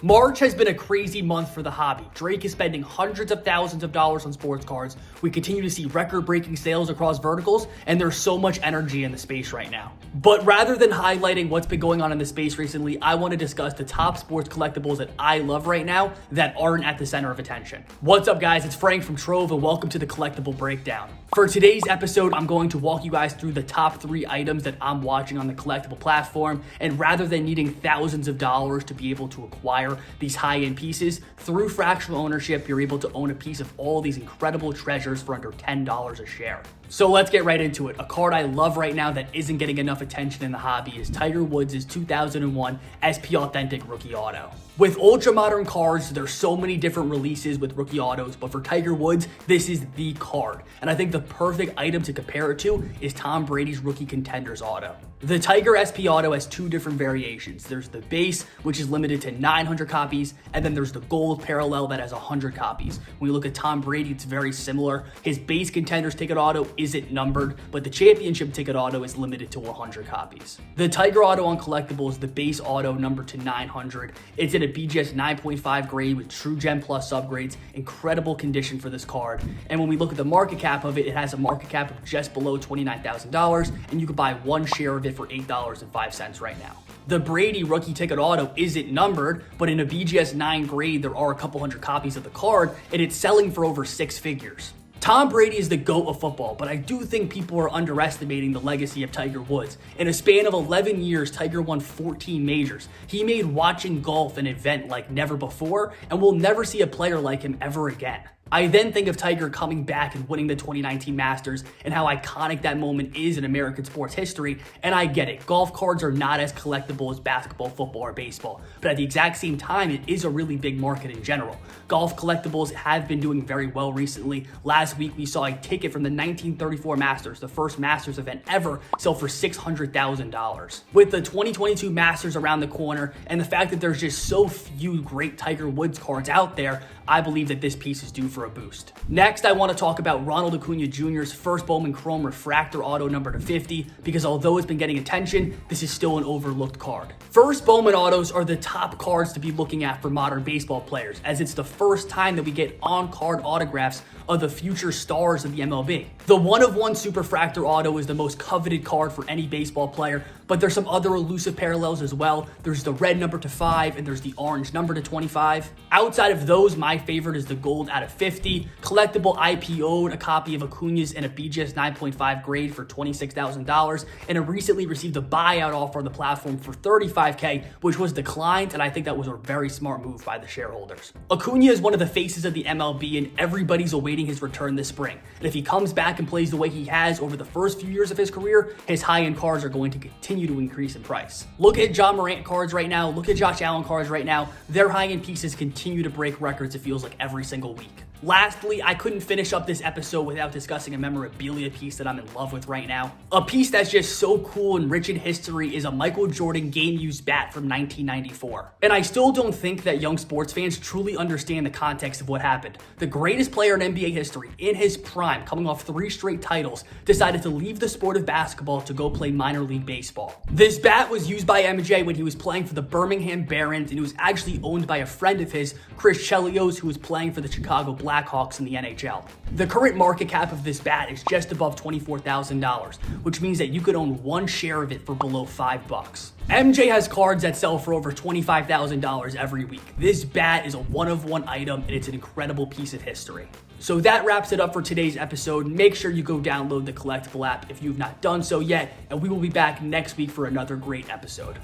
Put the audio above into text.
March has been a crazy month for the hobby. Drake is spending hundreds of thousands of dollars on sports cards. We continue to see record-breaking sales across verticals, and there's so much energy in the space right now. But rather than highlighting what's been going on in the space recently, I want to discuss the top sports collectibles that I love right now that aren't at the center of attention. What's up, guys? It's Frank from Trove, and welcome to the Collectible Breakdown. For today's episode, I'm going to walk you guys through the top 3 items that I'm watching on the collectible platform, and rather than needing thousands of dollars to be able to acquire these high-end pieces, through fractional ownership, you're able to own a piece of all these incredible treasures for under $10 a share. So let's get right into it. A card I love right now that isn't getting enough attention in the hobby is Tiger Woods' 2001 SP Authentic Rookie Auto. With ultra-modern cards, there's so many different releases with rookie autos, but for Tiger Woods, this is the card. And I think the perfect item to compare it to is Tom Brady's Rookie Contenders Auto. The Tiger SP Auto has 2 different variations. There's the base, which is limited to 900 copies, and then there's the gold parallel that has 100 copies. When you look at Tom Brady, it's very similar. His base Contenders ticket auto isn't numbered, but the championship ticket auto is limited to 100 copies. The Tiger Auto on Collectibles, the base auto numbered to 900. It's in a BGS 9.5 grade with True Gem Plus upgrades. Incredible condition for this card. And when we look at the market cap of it, it has a market cap of just below $29,000, and you could buy 1 share of it for $8.05 right now. The Brady rookie ticket auto isn't numbered, but in a BGS 9 grade, there are a couple hundred copies of the card, and it's selling for over 6 figures. Tom Brady is the GOAT of football, but I do think people are underestimating the legacy of Tiger Woods. In a span of 11 years, Tiger won 14 majors. He made watching golf an event like never before, and we'll never see a player like him ever again. I then think of Tiger coming back and winning the 2019 Masters and how iconic that moment is in American sports history, and I get it. Golf cards are not as collectible as basketball, football, or baseball, but at the exact same time, it is a really big market in general. Golf collectibles have been doing very well recently. Last week, we saw a ticket from the 1934 Masters, the first Masters event ever, sell for $600,000. With the 2022 Masters around the corner and the fact that there's just so few great Tiger Woods cards out there, I believe that this piece is due for a boost. Next, I want to talk about Ronald Acuna Jr.'s first Bowman Chrome Refractor Auto number to 50, because although it's been getting attention, this is still an overlooked card. First Bowman Autos are the top cards to be looking at for modern baseball players, as it's the first time that we get on-card autographs of the future stars of the MLB. The 1/1 Superfractor Auto is the most coveted card for any baseball player, but there's some other elusive parallels as well. There's the red number to 5, and there's the orange number to 25. Outside of those, my favorite is the gold out of 50. Collectible IPO'd a copy of Acuna's in a BGS 9.5 grade for $26,000, and it recently received a buyout offer on the platform for $35K, which was declined, and I think that was a very smart move by the shareholders. Acuna is one of the faces of the MLB, and everybody's awaiting his return this spring. And if he comes back and plays the way he has over the first few years of his career, his high-end cards are going to continue to increase in price. Look at John Morant cards right now. Look at Josh Allen cards right now. Their high-end pieces continue to break records, it feels like, every single week. Lastly, I couldn't finish up this episode without discussing a memorabilia piece that I'm in love with right now. A piece that's just so cool and rich in history is a Michael Jordan game-used bat from 1994. And I still don't think that young sports fans truly understand the context of what happened. The greatest player in NBA history, in his prime, coming off 3 straight titles, decided to leave the sport of basketball to go play minor league baseball. This bat was used by MJ when he was playing for the Birmingham Barons, and it was actually owned by a friend of his, Chris Chelios, who was playing for the Chicago Blackhawks in the NHL. The current market cap of this bat is just above $24,000, which means that you could own 1 share of it for below $5. MJ has cards that sell for over $25,000 every week. This bat is a 1/1 item, and it's an incredible piece of history. So that wraps it up for today's episode. Make sure you go download the Collectible app if you've not done so yet, and we will be back next week for another great episode.